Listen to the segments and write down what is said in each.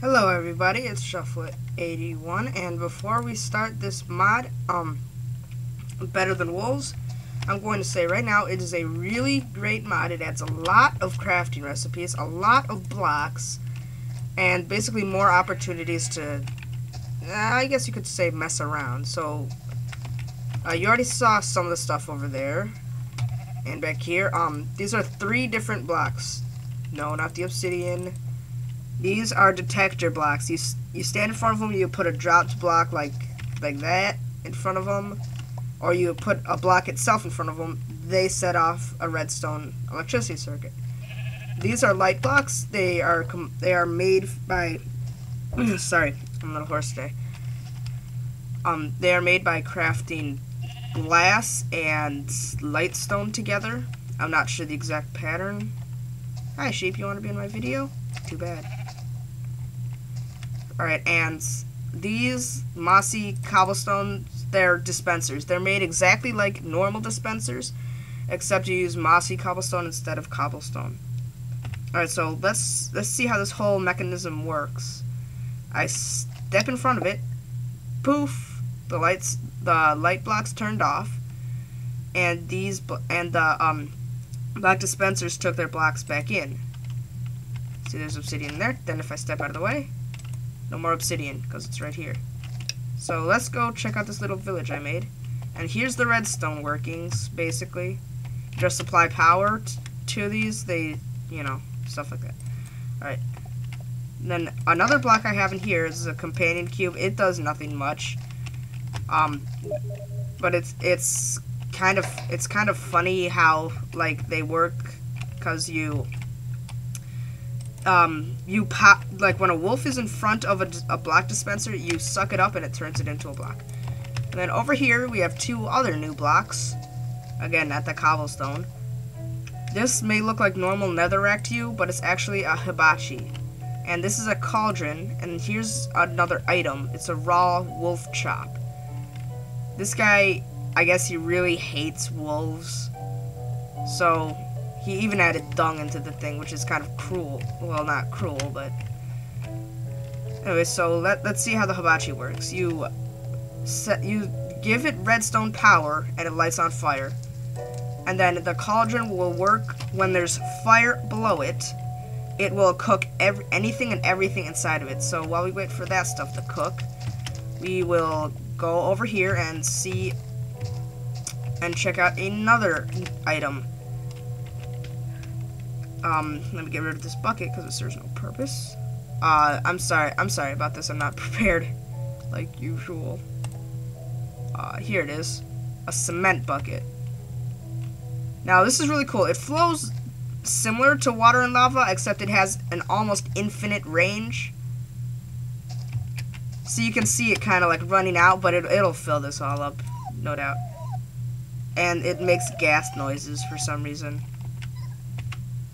Hello everybody, it's Shufflet81, and before we start this mod, Better Than Wolves, I'm going to say right now it is a really great mod. It adds a lot of crafting recipes, a lot of blocks, and basically more opportunities to, I guess you could say, mess around. So, you already saw some of the stuff over there, and back here, these are 3 different blocks. No, not the obsidian. These are detector blocks. You stand in front of them, you put a dropped block like that in front of them, or you put a block itself in front of them. They set off a redstone electricity circuit. These are light blocks. They are made by sorry, I'm a little hoarse today. They are made by crafting glass and lightstone together. I'm not sure the exact pattern. Hi sheep, you want to be in my video? Too bad. Alright, and these mossy cobblestones, they're dispensers. They're made exactly like normal dispensers, except you use mossy cobblestone instead of cobblestone. Alright, so let's see how this whole mechanism works. I step in front of it, poof, the light blocks turned off, and the black dispensers took their blocks back in. See, there's obsidian there. Then if I step out of the way, no more obsidian, because it's right here. So let's go check out this little village I made. And here's the redstone workings, basically. Just supply power to these, stuff like that. Alright. Then another block I have in here is a companion cube. It does nothing much. But it's kind of funny how, like, they work, because you pop, like when a wolf is in front of a block dispenser, you suck it up and it turns it into a block. And then over here we have 2 other new blocks, again at the cobblestone. This may look like normal netherrack to you, but it's actually a hibachi. And this is a cauldron, and here's another item. It's a raw wolf chop. This guy, I guess he really hates wolves, so he even added dung into the thing, which is kind of cruel. Well, not cruel, but anyway. So let's see how the hibachi works. You give it redstone power, and it lights on fire. And then the cauldron will work when there's fire below it. It will cook anything and everything inside of it. So while we wait for that stuff to cook, we will go over here and see and check out another item. Let me get rid of this bucket because it serves no purpose. I'm sorry about this. I'm not prepared like usual. Here it is. A cement bucket. Now this is really cool. It flows similar to water and lava, except it has an almost infinite range. So you can see it kind of like running out, but it'll fill this all up, no doubt. And it makes gas noises for some reason.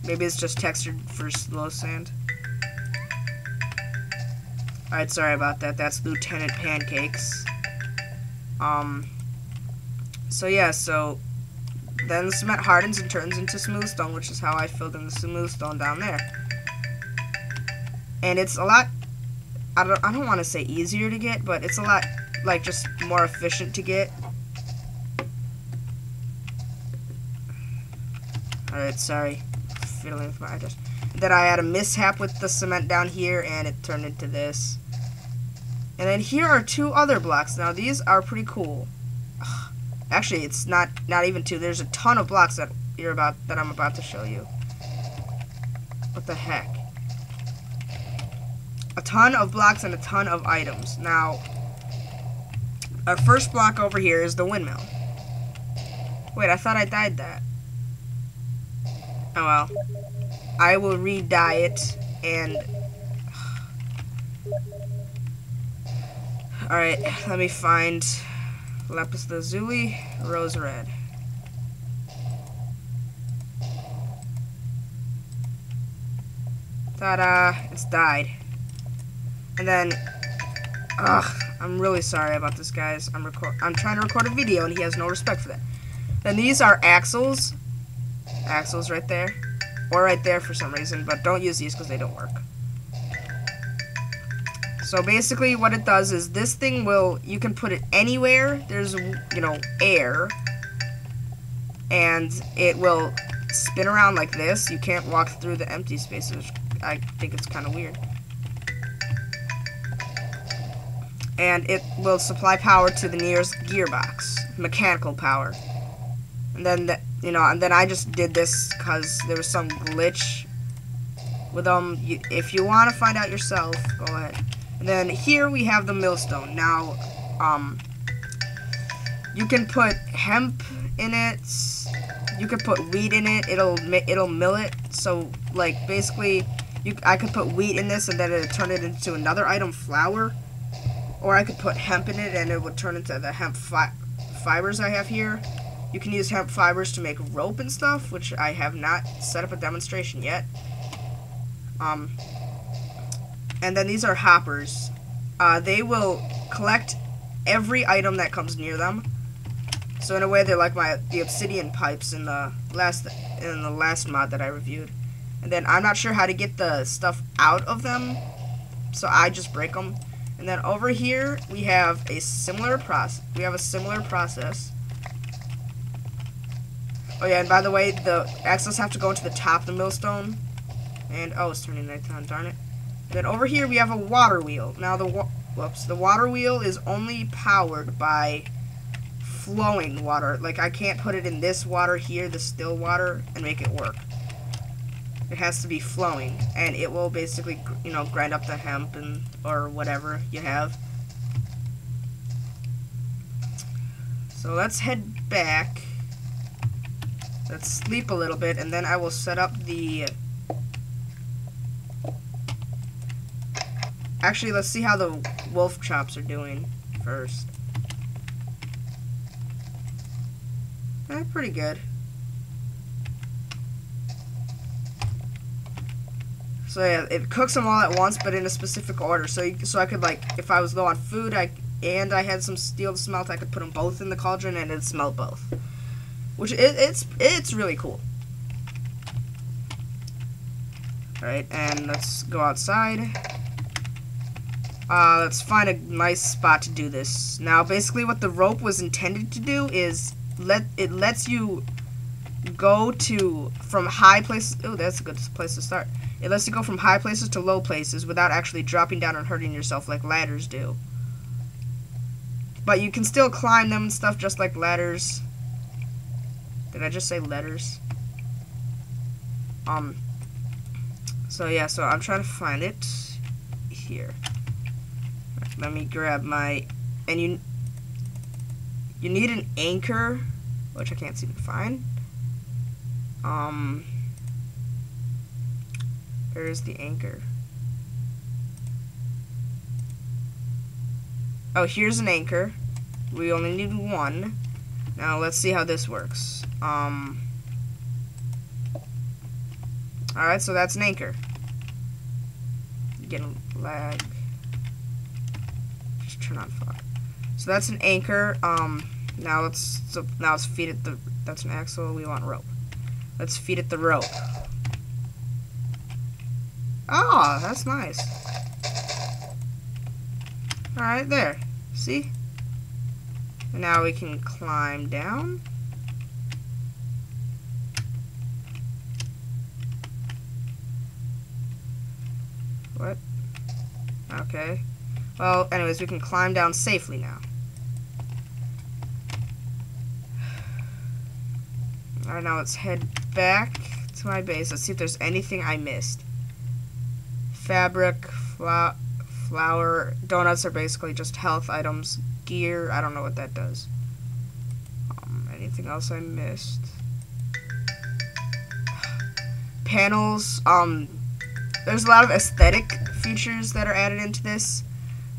Maybe it's just textured for slow sand. Alright, sorry about that. That's Lieutenant Pancakes. So yeah, so then the cement hardens and turns into smooth stone, which is how I filled in the smooth stone down there. And it's a lot, I don't want to say easier to get, but it's a lot, like, just more efficient to get. Alright, sorry. Fiddling with my address. Then I had a mishap with the cement down here, and it turned into this. And then here are 2 other blocks. Now these are pretty cool. Actually, it's not even 2. There's a ton of blocks that I'm about to show you. What the heck? A ton of blocks and a ton of items. Now, our first block over here is the windmill. Wait, I thought I dyed that. Oh well. I will re-dye it, and alright, let me find lapis lazuli, rose red. Ta-da! It's dyed. And then, I'm really sorry about this, guys. I'm trying to record a video, and he has no respect for that. Then these are axles. Axles right there. Or right there for some reason, but don't use these because they don't work. So basically what it does is this thing will, you can put it anywhere there's, you know, air, and it will spin around like this. You can't walk through the empty spaces. I think it's kind of weird. And it will supply power to the nearest gearbox, mechanical power. And then, and then I just did this because there was some glitch with if you want to find out yourself, go ahead. And then here we have the millstone. Now, you can put hemp in it. You can put wheat in it. It'll mill it. So, like, basically, I could put wheat in this and then it'll turn it into another item, flour. Or I could put hemp in it and it would turn into the hemp fibers I have here. You can use hemp fibers to make rope and stuff, which I have not set up a demonstration yet. And then these are hoppers. They will collect every item that comes near them. So in a way, they're like the obsidian pipes in the last mod that I reviewed. And then I'm not sure how to get the stuff out of them, so I just break them. And then over here we have a similar process. Oh yeah, and by the way, the axles have to go into the top of the millstone. And oh, it's turning nighttime, darn it. And then over here we have a water wheel. Now the water wheel is only powered by flowing water. Like, I can't put it in this water here, the still water, and make it work. It has to be flowing, and it will basically, grind up the hemp or whatever you have. So let's head back. Let's sleep a little bit, and then I will set up the... Actually, let's see how the wolf chops are doing first. Pretty good. So yeah, it cooks them all at once, but in a specific order. So I could, like, if I was low on food, and I had some steel to smelt, I could put them both in the cauldron and it'd smelt both. Which it's really cool. All right, and let's go outside. Let's find a nice spot to do this. Now, basically, what the rope was intended to do is it lets you go from high places. Oh, that's a good place to start. It lets you go from high places to low places without actually dropping down and hurting yourself like ladders do. But you can still climb them and stuff just like ladders. Did I just say letters? So yeah, so I'm trying to find it here. Let me grab my, and you need an anchor, which I can't seem to find. Where is the anchor? Oh, here's an anchor. We only need one. Now let's see how this works. Alright, so that's an anchor. Getting lag. Just turn on fog. So that's an anchor. Now let's feed it that's an axle. We want rope. Let's feed it the rope. Oh, that's nice. Alright, there. See? And now we can climb down. What? Okay. Well, anyways, we can climb down safely now. Alright, now let's head back to my base. Let's see if there's anything I missed. Fabric, flour, donuts are basically just health items. Gear, I don't know what that does. Anything else I missed? Panels, there's a lot of aesthetic features that are added into this,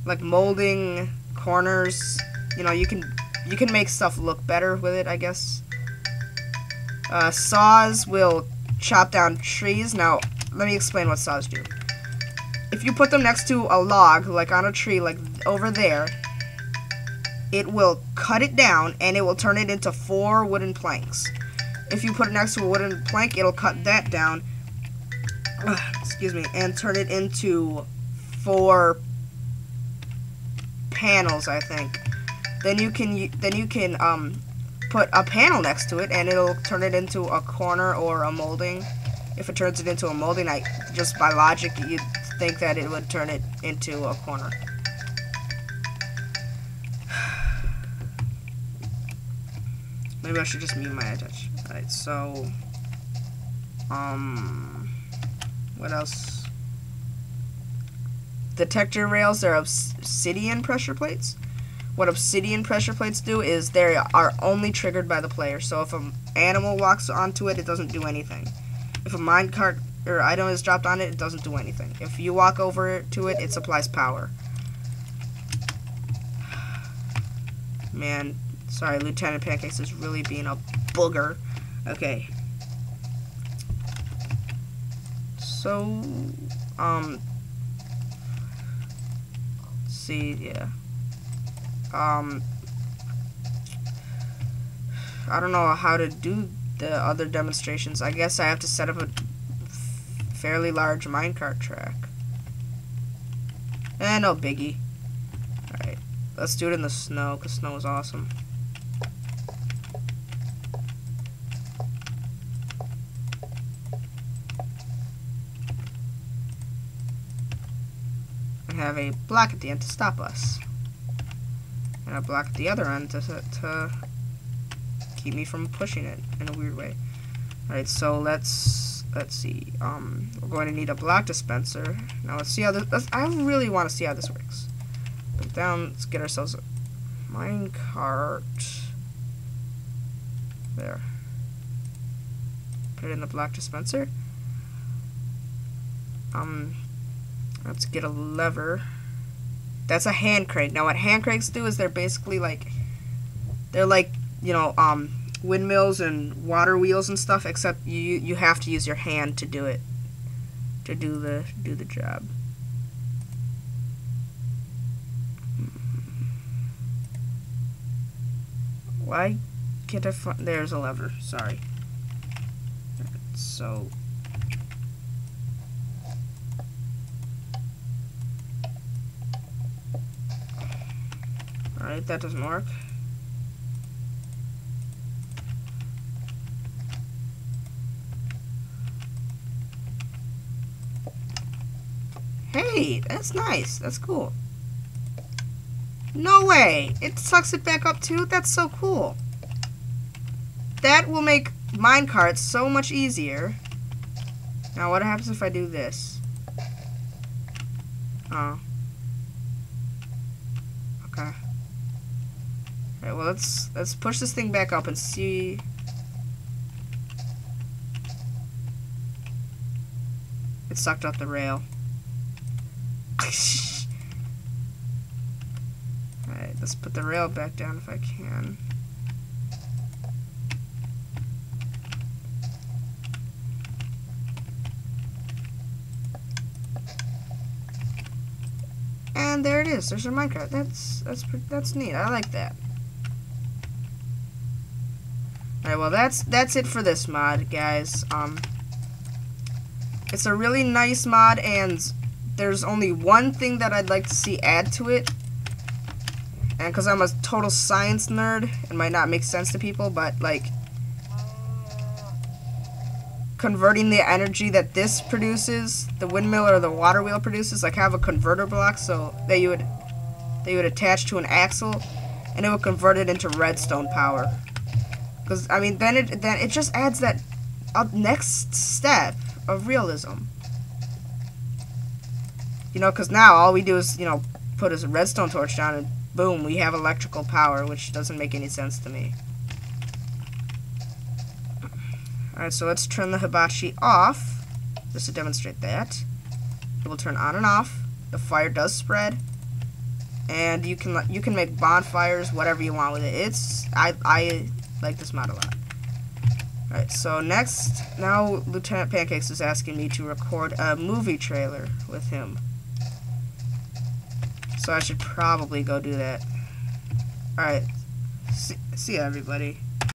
like molding, corners. You can make stuff look better with it, I guess. Saws will chop down trees. Now, let me explain what saws do. If you put them next to a log, like on a tree, like over there, it will cut it down and it will turn it into 4 wooden planks. If you put it next to a wooden plank, it'll cut that down, excuse me, and turn it into 4 panels, I think. Then you can put a panel next to it, and it'll turn it into a corner or a molding. If it turns it into a molding, just by logic, you'd think that it would turn it into a corner. Maybe I should just mute my touch. Alright, so what else? The texture rails are obsidian pressure plates. What obsidian pressure plates do is they are only triggered by the player. So if an animal walks onto it, it doesn't do anything. If a minecart or item is dropped on it, it doesn't do anything. If you walk over to it, it supplies power. Man, sorry, Lieutenant Pancakes is really being a booger. Okay. So, let's see, yeah. I don't know how to do the other demonstrations. I guess I have to set up a fairly large minecart track. No biggie. Alright, let's do it in the snow, because snow is awesome. And have a block at the end to stop us. And a block at the other end to keep me from pushing it in a weird way. Alright, so let's see. We're going to need a block dispenser. Now let's see how this. I really want to see how this works. Put it down. Let's get ourselves a minecart. There. Put it in the block dispenser. Let's get a lever. That's a hand crank. Now what hand cranks do is they're basically like, you know, windmills and water wheels and stuff, except you have to use your hand to do it, to do the job. Why can't I find? There's a lever. Sorry. So. Alright, that doesn't work. Hey, that's nice. That's cool. No way! It sucks it back up too? That's so cool. That will make minecarts so much easier. Now what happens if I do this? Oh. Okay. Alright, well let's push this thing back up and see. It sucked up the rail. Alright, let's put the rail back down if I can. And there it is. There's a minecart. That's neat. I like that. Alright, well that's it for this mod, guys. It's a really nice mod, and there's only one thing that I'd like to see add to it. And because I'm a total science nerd, it might not make sense to people, but like converting the energy that this produces, the windmill or the water wheel produces, like have a converter block so that you would attach to an axle, and it would convert it into redstone power. Because I mean, then it just adds that next step of realism. You know, because now all we do is, you know, put a redstone torch down and boom, we have electrical power, which doesn't make any sense to me. Alright, so let's turn the hibachi off, just to demonstrate that. It will turn on and off. The fire does spread. And you can make bonfires, whatever you want with it. I like this mod a lot. Alright, so now Lieutenant Pancakes is asking me to record a movie trailer with him. So I should probably go do that. Alright, see ya, everybody.